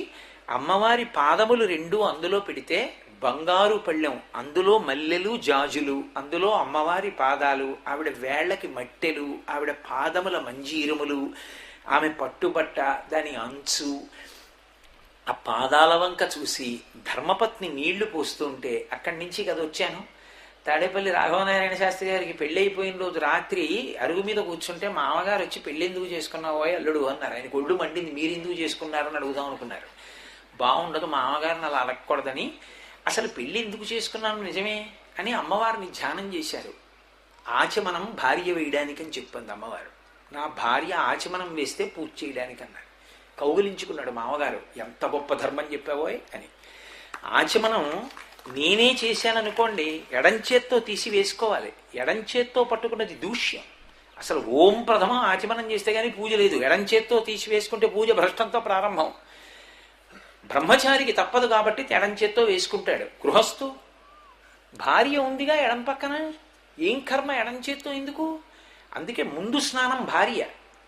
అమ్మవారి పాదములు రెండు అందులో పెడితే బంగారు పళ్ళెం, అందులో మల్లెలు జాజులు, అందులో అమ్మవారి పాదాలు, ఆవిడ వేళ్లకి మట్టెలు, ఆవిడ పాదముల మంజీరములు, ఆమె పట్టుబట్ట, దాని అంచు, ఆ పాదాల వంక చూసి ధర్మపత్ని నీళ్లు పోస్తుంటే అక్కడి నుంచి కదా వచ్చాను. తాడేపల్లి రాఘవనారాయణ శాస్త్రి గారికి పెళ్ళి అయిపోయిన రోజు రాత్రి అరుగు మీద కూర్చుంటే మామగారు వచ్చి పెళ్ళి ఎందుకు చేసుకున్నావో అల్లుడు అన్నారు. ఆయన ఒళ్ళు మండింది, మీరు ఎందుకు చేసుకున్నారని అడుగుదాం అనుకున్నారు. బాగుండదు మామగారిని అలా అడగకూడదని, అసలు పెళ్ళి ఎందుకు చేసుకున్నాను నిజమే అని అమ్మవారిని ధ్యానం చేశారు. ఆచమనం భార్య వేయడానికి అని చెప్పింది అమ్మవారు. నా భార్య ఆచమనం వేస్తే పూజ చేయడానికి అన్నారు. కౌగిలించుకున్నాడు మామగారు, ఎంత గొప్ప ధర్మం చెప్పావోయ్ అని. ఆచమనం నేనే చేశాననుకోండి, ఎడంచేత్తో తీసి వేసుకోవాలి. ఎడంచేత్తో పట్టుకున్నది దూష్యం. అసలు ఓం ప్రథమం ఆచమనం చేస్తే కానీ పూజ లేదు. ఎడంచేత్తో తీసి వేసుకుంటే పూజ భ్రష్టంతో ప్రారంభం. బ్రహ్మచారికి తప్పదు కాబట్టి ఎడంచేత్తో వేసుకుంటాడు. గృహస్థు భార్య ఉందిగా ఎడం పక్కన, ఏం కర్మ ఎడంచేత్తో ఎందుకు? అందుకే ముందు స్నానం భార్య.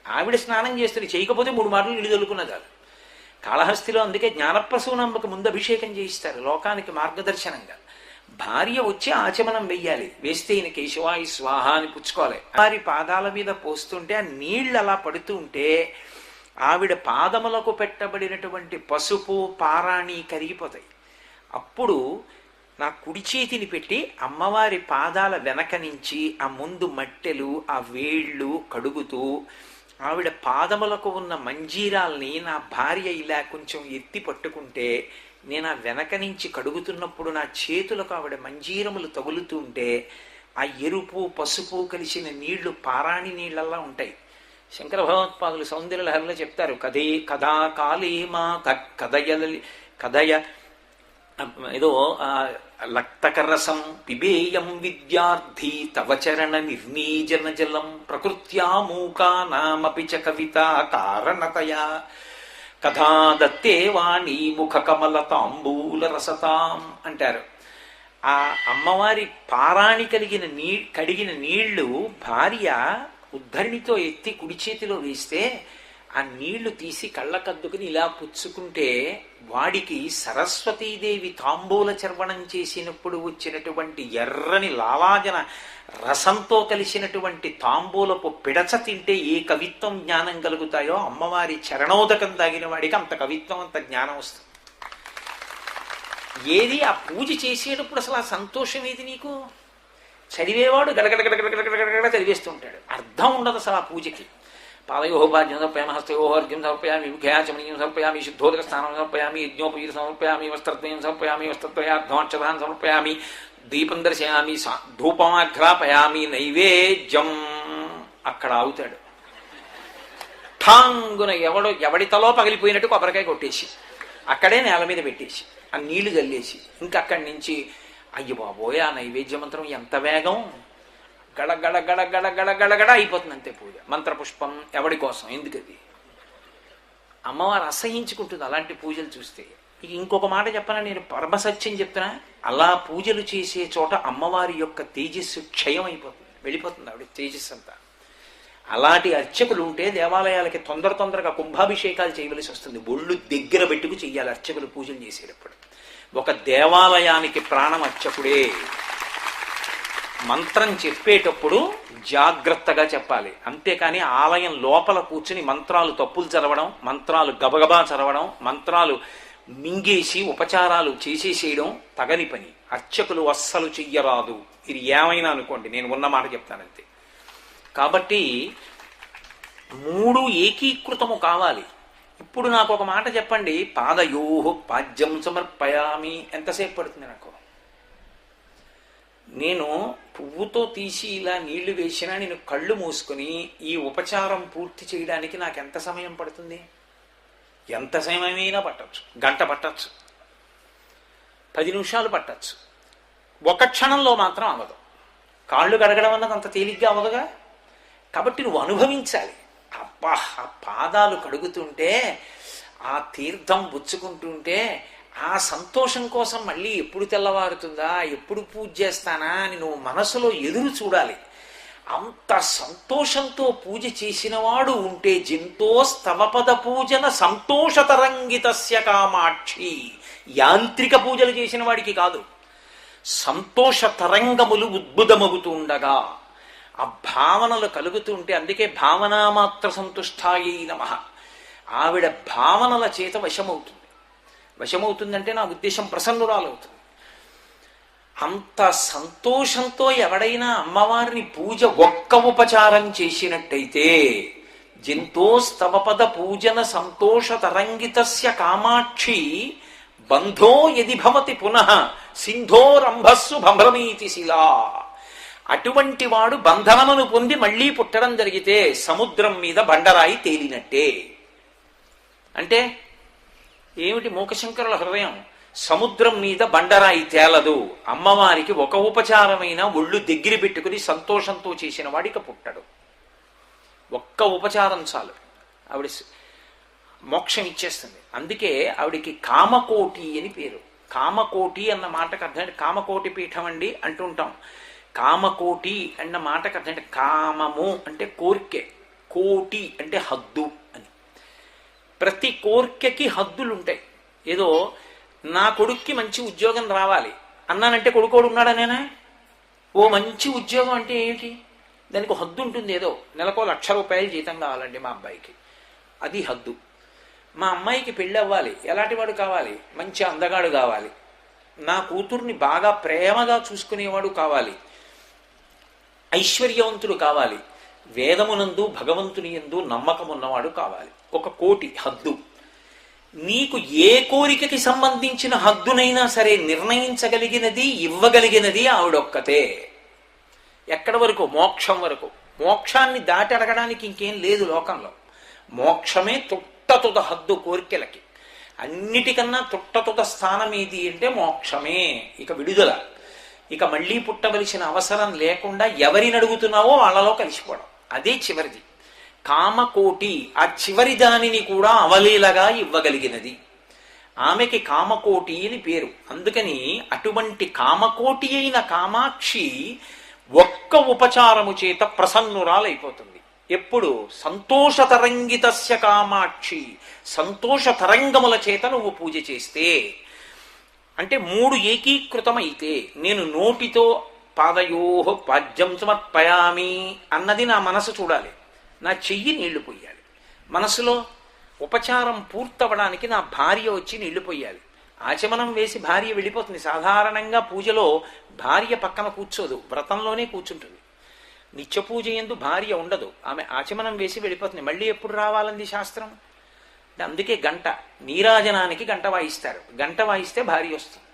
ఆవిడ స్నానం చేస్తుంది, చేయకపోతే 3 మాటలు నీళ్ళు తొలుకున్నదాలు. కాళహస్తిలో అందుకే జ్ఞానప్రసూనంబకు ముందు అభిషేకం చేయిస్తారు లోకానికి మార్గదర్శనంగా. భార్య వచ్చి ఆచమనం వెయ్యాలి. వేస్తే ఈయన కేశవాయి స్వాహ అని పుచ్చుకోవాలి. వారి పాదాల మీద పోస్తుంటే ఆ నీళ్ళు అలా పడుతూ ఉంటే ఆవిడ పాదములకు పెట్టబడినటువంటి పసుపు పారాణి కరిగిపోతాయి. అప్పుడు నా కుడి చేతిని పెట్టి అమ్మవారి పాదాల వెనక నుంచి ఆ ముందు మట్టెలు, ఆ వేళ్ళు కడుగుతూ ఆవిడ పాదములకు ఉన్న మంజీరాల్ని నా భార్య ఇలా కొంచెం ఎత్తి పట్టుకుంటే, నేను ఆ వెనక నుంచి కడుగుతున్నప్పుడు నా చేతులకు ఆవిడ మంజీరములు తగులుతుంటే ఆ ఎరుపు పసుపు కలిసిన నీళ్లు పారాణి నీళ్ళల్లా ఉంటాయి. శంకర భగవత్పాదులు సౌందర్యలహరిలో చెప్తారు, కథా కాళీమా కథయ ఏదో లక్తకరసం పిబేయం విద్యార్థి తవ చరణ నిర్నీజన జలం ప్రకృత్యా మూకానామపి చ కవిత కారణతయా కథా దత్తే వాణి ముఖ కమల తాంబూల రసతాం అంటారు. ఆ అమ్మవారి పారాణి కడిగిన నీళ్లు భార్య ఉద్ధరిణితో ఎత్తి కుడి చేతిలో వేస్తే ఆ నీళ్లు తీసి కళ్ళకద్దుకుని ఇలా పుచ్చుకుంటే వాడికి సరస్వతీదేవి తాంబూల చర్వణం చేసినప్పుడు వచ్చినటువంటి ఎర్రని లాలాజన రసంతో కలిసినటువంటి తాంబూలపు పిడచ తింటే ఏ కవిత్వం జ్ఞానం కలుగుతాయో అమ్మవారి చరణోదకం తాగిన వాడికి అంత కవిత్వం, అంత జ్ఞానం వస్తుంది. ఏది ఆ పూజ చేసేటప్పుడు అసలు ఆ సంతోషం ఏది నీకు? చదివేవాడు గడగడగడగడగడగడ చదివేస్తూ ఉంటాడు, అర్థం ఉండదు అసలు ఆ పూజకి. పాదయోపాద్యం సమర్పయామి, హస్తయోర్ఘ్యం సమర్పయామి, ముఖ్యాచమనీయం సమర్పయామి, శుద్ధోదక స్నానం సమర్పయామి, యజ్ఞోపవీత సమర్పయామి, వస్త్రద్వయం సమర్పయామి, వస్త్రద్వయార్థమక్షతాన్ సమర్పయామి, దీపం దర్శయామి, ధూపమాఘ్రాపయామి, నైవేద్యం. అక్కడ ఆగుతాడు. ఠాంగున ఎవడి తలో పగిలిపోయినట్టు కొబ్బరికాయ కొట్టేసి అక్కడే నేల మీద పెట్టేసి ఆ నీళ్లు చల్లేసి ఇంకా అక్కడి నుంచి అయ్యో బాబోయ్ ఆ నైవేద్య మంత్రం ఎంత వేగం, గడగడ గడగడ గడగడగడ అయిపోతుంది అంతే పూజ. మంత్రపుష్పం ఎవడి కోసం, ఎందుకది? అమ్మవారు అసహించుకుంటుంది అలాంటి పూజలు చూస్తే. ఇంకొక మాట చెప్పనా, నేను పరమసత్యం చెప్తున్నా, అలా పూజలు చేసే చోట అమ్మవారి యొక్క తేజస్సు క్షయం అయిపోతుంది, వెళ్ళిపోతుంది ఆవిడ తేజస్సు అంతా. అలాంటి అర్చకులు ఉంటే దేవాలయాలకి తొందరగా కుంభాభిషేకాలు చేయవలసి వస్తుంది. ఒళ్ళు దగ్గర పెట్టుకు చెయ్యాలి అర్చకులు పూజలు చేసేటప్పుడు. ఒక దేవాలయానికి ప్రాణం అర్చకుడే. మంత్రం చెప్పేటప్పుడు జాగ్రత్తగా చెప్పాలి, అంతేకాని ఆలయం లోపల కూర్చుని మంత్రాలు తప్పులు చదవడం, మంత్రాలు గబగబా చదవడం, మంత్రాలు మింగేసి ఉపచారాలు చేసేసేయడం తగని పని. అర్చకులు అస్సలు చెయ్యరాదు. ఇది ఏమైనా అనుకోండి, నేను ఉన్న మాట చెప్తానంతే. కాబట్టి 3 ఏకీకృతము కావాలి. ఇప్పుడు నాకు ఒక మాట చెప్పండి, పాదయోహో పాద్యం సమర్పయామి ఎంతసేపు పడుతుంది నాకు? నేను పువ్వుతో తీసి ఇలా నీళ్లు వేసినా నేను కళ్ళు మూసుకుని ఈ ఉపచారం పూర్తి చేయడానికి నాకు ఎంత సమయం పడుతుంది? ఎంత సమయమైనా పట్టచ్చు, గంట పట్టచ్చు, 10 నిమిషాలు పట్టచ్చు. ఒక క్షణంలో మాత్రం అవ్వదు. కాళ్ళు గడగడం అన్నది అంత తేలిగ్గా అవ్వదుగా. కాబట్టి నువ్వు అనుభవించాలి. అబ్బా, ఆ పాదాలు కడుగుతుంటే, ఆ తీర్థం పుచ్చుకుంటుంటే, ఆ సంతోషం కోసం మళ్ళీ ఎప్పుడు తెల్లవారుతుందా, ఎప్పుడు పూజ చేస్తానా అని నువ్వు మనసులో ఎదురు చూడాలి. అంత సంతోషంతో పూజ చేసినవాడు ఉంటే జింతో స్తవపద పూజన సంతోషతరంగితస్య కామాక్షి. యాంత్రిక పూజలు చేసిన వాడికి కాదు, సంతోష తరంగములు ఉద్భుతమవుతూ ఉండగా ఆ భావనలు కలుగుతూ ఉంటే, అందుకే భావనామాత్ర సంతుష్టాయై నమః. ఆవిడ భావనల చేత వశమవుతుందంటే నా ఉద్దేశం ప్రసన్నురాలవుతుంది. అంత సంతోషంతో ఎవడైనా అమ్మవారిని పూజ ఒక్క ఉపచారం చేసినట్టయితే జింతోస్తవపద పూజన సంతోష తరంగితస్య కామాక్షి బంధో యది భవతి పునః సింధోరంభస్సు భ్రమీతి శిలా. అటువంటి వాడు బంధనమును పొంది మళ్లీ పుట్టడం జరిగితే సముద్రం మీద బండరాయి తేలినట్టే. అంటే ఏమిటి మూకశంకరుల హృదయం? సముద్రం మీద బండరాయి తేలదు. అమ్మవారికి ఒక ఉపచారమైన ఒళ్ళు దగ్గర పెట్టుకుని సంతోషంతో చేసిన వాడికి పుట్టడు. ఒక్క ఉపచారం చాలు, ఆవిడ మోక్షం ఇచ్చేస్తుంది. అందుకే ఆవిడికి కామకోటి అని పేరు. కామకోటి అన్న మాటకు అర్థం కామకోటి పీఠం అండి అంటుంటాం. కామకోటి అన్న మాటకు అర్థం కామము అంటే కోరికే, కోటి అంటే హద్దు అని. ప్రతి కోరికకి హద్దులుంటాయి. ఏదో నా కొడుక్కి మంచి ఉద్యోగం రావాలి అన్నానంటే కొడుకోడు ఉన్నాడనేనా? ఓ మంచి ఉద్యోగం అంటే ఏమిటి? దానికి హద్దు ఉంటుంది. ఏదో నెలకో 1,00,000 రూపాయలు జీతం కావాలండి మా అబ్బాయికి, అది హద్దు. మా అమ్మాయికి పెళ్ళి అవ్వాలి, ఎలాంటి వాడు కావాలి? మంచి అందగాడు కావాలి, నా కూతుర్ని బాగా ప్రేమగా చూసుకునేవాడు కావాలి, ఐశ్వర్యవంతుడు కావాలి, వేదమునందు భగవంతుని యందు నమ్మకం ఉన్నవాడు కావాలి. ఒక కోటి హద్దు. నీకు ఏ కోరికకి సంబంధించిన హద్దునైనా సరే నిర్ణయించగలిగినది, ఇవ్వగలిగినది ఆవిడొక్కతే. ఎక్కడి వరకు? మోక్షం వరకు. మోక్షాన్ని దాటి అడగడానికి ఇంకేం లేదు లోకంలో. మోక్షమే తుట్టతుద హద్దు కోరికలకి. అన్నిటికన్నా తుట్టతుద స్థానం ఏది అంటే మోక్షమే. ఇక విడుదల, ఇక మళ్ళీ పుట్టవలసిన అవసరం లేకుండా ఎవరిని అడుగుతున్నావో వాళ్ళలో కలిసిపోవడం, అదే చివరిది. కామకోటి ఆ చివరి దానిని కూడా అవలీలగా ఇవ్వగలిగినది. ఆమెకి కామకోటి అని పేరు. అందుకని అటువంటి కామకోటి అయిన కామాక్షి ఒక్క ఉపచారము చేత ప్రసన్నురాలైపోతుంది. ఎప్పుడు? సంతోష తరంగితస్య కామాక్షి. సంతోష తరంగముల చేత నువ్వు పూజ చేస్తే, అంటే 3 ఏకీకృతమైతే, నేను నోటితో పాదయోహ పాద్యం సమర్పయామి అన్నది నా మనసు చూడాలి, నా చెయ్యి నీళ్లు పొయ్యాలి. మనసులో ఉపచారం పూర్తవడానికి నా భార్య వచ్చి నీళ్లు పొయ్యాలి. ఆచమనం వేసి భార్య వెళ్ళిపోతుంది. సాధారణంగా పూజలో భార్య పక్కన కూర్చోదు, వ్రతంలోనే కూర్చుంటుంది. నిత్య పూజ యందు భార్య ఉండదు, ఆమె ఆచమనం వేసి వెళ్ళిపోతుంది. మళ్ళీ ఎప్పుడు రావాలంది శాస్త్రం? అందుకే గంట, నీరాజనానికి గంట వాయిస్తారు. గంట వాయిస్తే భార్య వస్తుంది.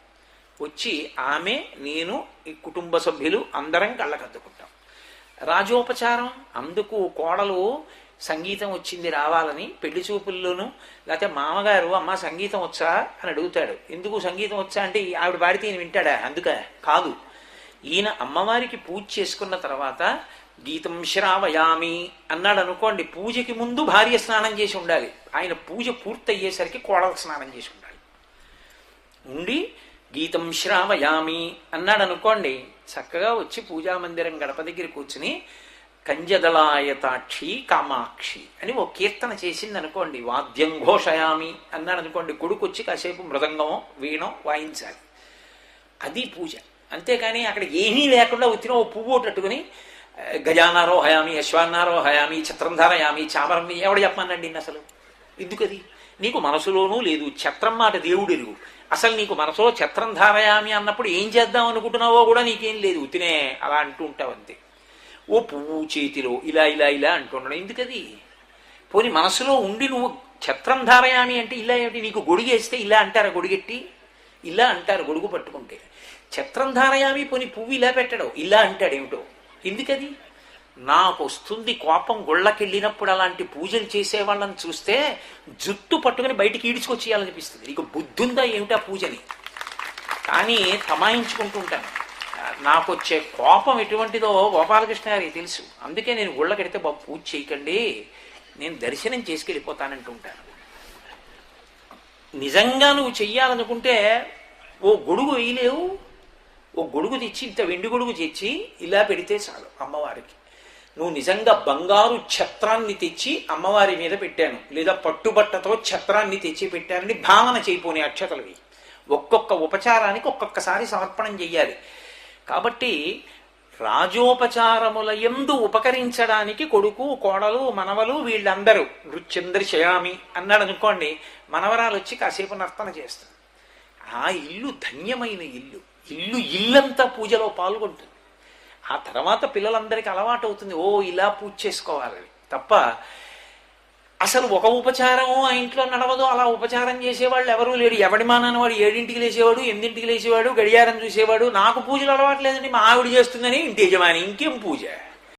వచ్చి ఆమె, నేను, ఈ కుటుంబ సభ్యులు అందరం కళ్ళకద్దుకుంటాం. రాజోపచారం, అందుకు కోడలు సంగీతం వచ్చింది రావాలని పెళ్లి చూపుల్లోనూ, లేకపోతే మామగారు అమ్మ సంగీతం వచ్చా అని అడుగుతాడు. ఎందుకు సంగీతం వచ్చా అంటే ఆవిడ పాడితే ఈయన వింటాడా? అందుక కాదు. ఈయన అమ్మవారికి పూజ చేసుకున్న తర్వాత గీతం శ్రావయామి అన్నాడు అనుకోండి, పూజకి ముందు భార్య స్నానం చేసి ఉండాలి. ఆయన పూజ పూర్తయ్యేసరికి కోడలు స్నానం చేసి ఉండాలి. ఉండి గీతం శ్రావయామి అన్నాడు అనుకోండి, చక్కగా వచ్చి పూజామందిరం గడప దగ్గర కూర్చుని కంజదళాయతాక్షి కామాక్షి అని ఓ కీర్తన చేసింది అనుకోండి, వాద్యం ఘోషయామి అన్నాడు అనుకోండి, కొడుకు వచ్చి కాసేపు మృదంగమో వీణో వాయించాలి. అది పూజ. అంతేకాని అక్కడ ఏమీ లేకుండా వచ్చిన ఓ పువ్వు ఒకట్టుకుని గజానారో హయామి, అశ్వాన్నారో హయామి, ఛత్రం ధారయామి, చామరం ఎవడు చెప్పమనండి అసలు? ఎందుకది? నీకు మనసులోనూ లేదు. ఛత్రం మాట దేవుడు ఎరుగు. అసలు నీకు మనసులో ఛత్రం ధారయామి అన్నప్పుడు ఏం చేద్దాం అనుకుంటున్నావో కూడా నీకేం లేదు, ఉతినే అలా అంటూ ఉంటావు అంతే. ఓ పువ్వు చేతిలో ఇలా ఇలా ఇలా అంటున్నాడు, ఎందుకది? పోనీ మనసులో ఉండి నువ్వు ఛత్రం ధారయామి అంటే ఇలా ఏమిటి? నీకు గొడుగేస్తే ఇలా అంటారా? గొడుగెట్టి ఇలా అంటారు గొడుగు పట్టుకుంటే. ఛత్రం ధారయామి పోనీ పువ్వు ఇలా పెట్టడం, ఇలా అంటాడు ఏమిటో, ఎందుకది? నాకు వస్తుంది కోపం. గుళ్ళకెళ్ళినప్పుడు అలాంటి పూజలు చేసేవాళ్ళని చూస్తే జుట్టు పట్టుకుని బయటికి ఈడ్చుకొచ్చేయాలనిపిస్తుంది. నీకు బుద్ధుందా ఏమిటా పూజని? కానీ తమాయించుకుంటూ ఉంటాను. నాకు వచ్చే కోపం ఎటువంటిదో గోపాలకృష్ణ గారికి తెలుసు. అందుకే నేను గుళ్ళకెడితే బాబు పూజ చేయకండి, నేను దర్శనం చేసుకెళ్ళిపోతానంటూ ఉంటాను. నిజంగా నువ్వు చెయ్యాలనుకుంటే ఓ గొడుగు వేయలేవు. ఓ గొడుగు తెచ్చి, ఇంత వెండి గొడుగు తెచ్చి ఇలా పెడితే చాలు అమ్మవారికి. నువ్వు నిజంగా బంగారు ఛత్రాన్ని తెచ్చి అమ్మవారి మీద పెట్టాను, లేదా పట్టుబట్టతో ఛత్రాన్ని తెచ్చి పెట్టానని భావన చేయపోని అక్షతలవి. ఒక్కొక్క ఉపచారానికి ఒక్కొక్కసారి సమర్పణం చెయ్యాలి. కాబట్టి రాజోపచారముల యందు ఉపకరించడానికి కొడుకు, కోడలు, మనవలు వీళ్ళందరూ నృత్యందర్శయామి అన్నాడు అనుకోండి, మనవరాలు వచ్చి కాసేపు నర్తన చేస్తారు. ఆ ఇల్లు ధన్యమైన ఇల్లు. ఇల్లంతా పూజలో పాల్గొంటుంది. ఆ తర్వాత పిల్లలందరికీ అలవాటు అవుతుంది, ఓ ఇలా పూజ చేసుకోవాలని. తప్ప అసలు ఒక ఉపచారం ఆ ఇంట్లో నడవదు. అలా ఉపచారం చేసేవాళ్ళు ఎవరూ లేడు. ఎవడి మానాన్ని వాడు 7ంటికి లేచేవాడు, 8ంటికి లేచేవాడు, గడియారం చూసేవాడు. నాకు పూజలు అలవాటు లేదండి, మా ఆవిడ చేస్తుందని ఇంటి యజమాని, ఇంకేం పూజ.